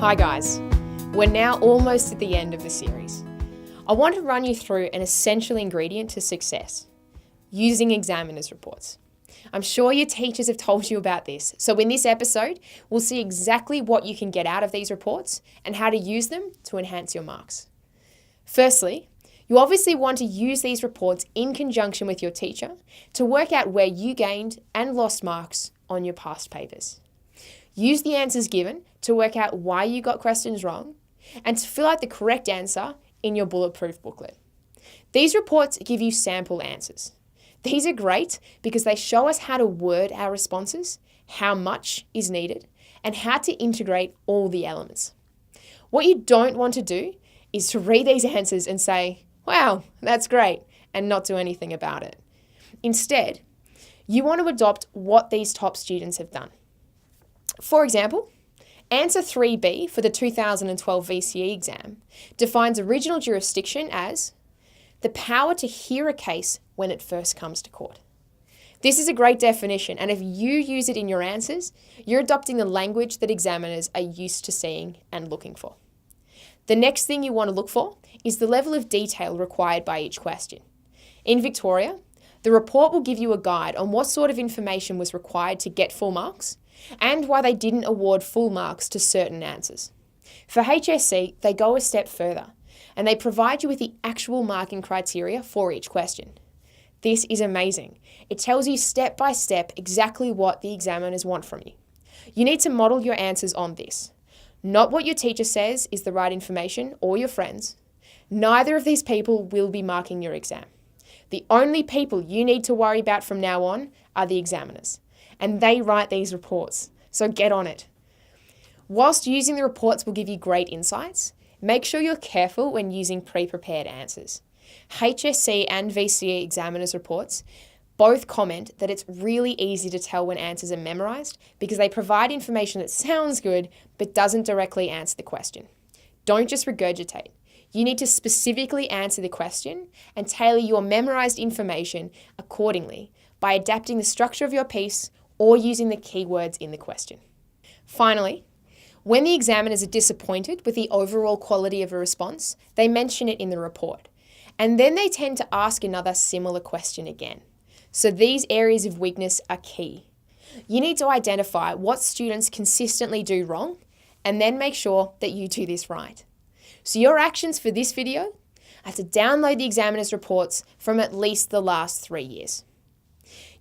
Hi guys, we're now almost at the end of the series. I want to run you through an essential ingredient to success, using examiners' reports. I'm sure your teachers have told you about this, so in this episode, we'll see exactly what you can get out of these reports and how to use them to enhance your marks. Firstly, you obviously want to use these reports in conjunction with your teacher to work out where you gained and lost marks on your past papers. Use the answers given to work out why you got questions wrong and to fill out the correct answer in your bulletproof booklet. These reports give you sample answers. These are great because they show us how to word our responses, how much is needed, and how to integrate all the elements. What you don't want to do is to read these answers and say, wow, that's great, and not do anything about it. Instead, you want to adopt what these top students have done. For example, answer 3B for the 2012 VCE exam defines original jurisdiction as the power to hear a case when it first comes to court. This is a great definition, and if you use it in your answers, you're adopting the language that examiners are used to seeing and looking for. The next thing you want to look for is the level of detail required by each question. In Victoria, the report will give you a guide on what sort of information was required to get full marks and why they didn't award full marks to certain answers. For HSC, they go a step further and they provide you with the actual marking criteria for each question. This is amazing. It tells you step by step exactly what the examiners want from you. You need to model your answers on this. Not what your teacher says is the right information or your friends. Neither of these people will be marking your exam. The only people you need to worry about from now on are the examiners, and they write these reports, so get on it. Whilst using the reports will give you great insights, make sure you're careful when using pre-prepared answers. HSC and VCE examiners' reports both comment that it's really easy to tell when answers are memorised because they provide information that sounds good but doesn't directly answer the question. Don't just regurgitate. You need to specifically answer the question and tailor your memorised information accordingly by adapting the structure of your piece or using the keywords in the question. Finally, when the examiners are disappointed with the overall quality of a response, they mention it in the report, and then they tend to ask another similar question again. So these areas of weakness are key. You need to identify what students consistently do wrong and then make sure that you do this right. So your actions for this video are to download the examiner's reports from at least the last 3 years.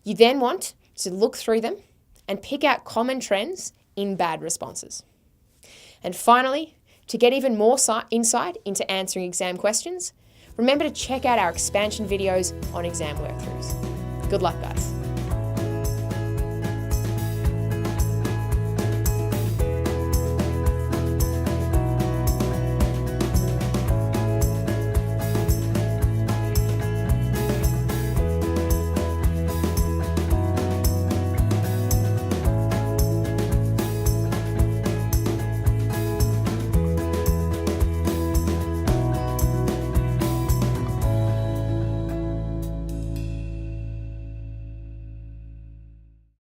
You then want to look through them and pick out common trends in bad responses. And finally, to get even more insight into answering exam questions, remember to check out our expansion videos on exam workthroughs. Good luck, guys.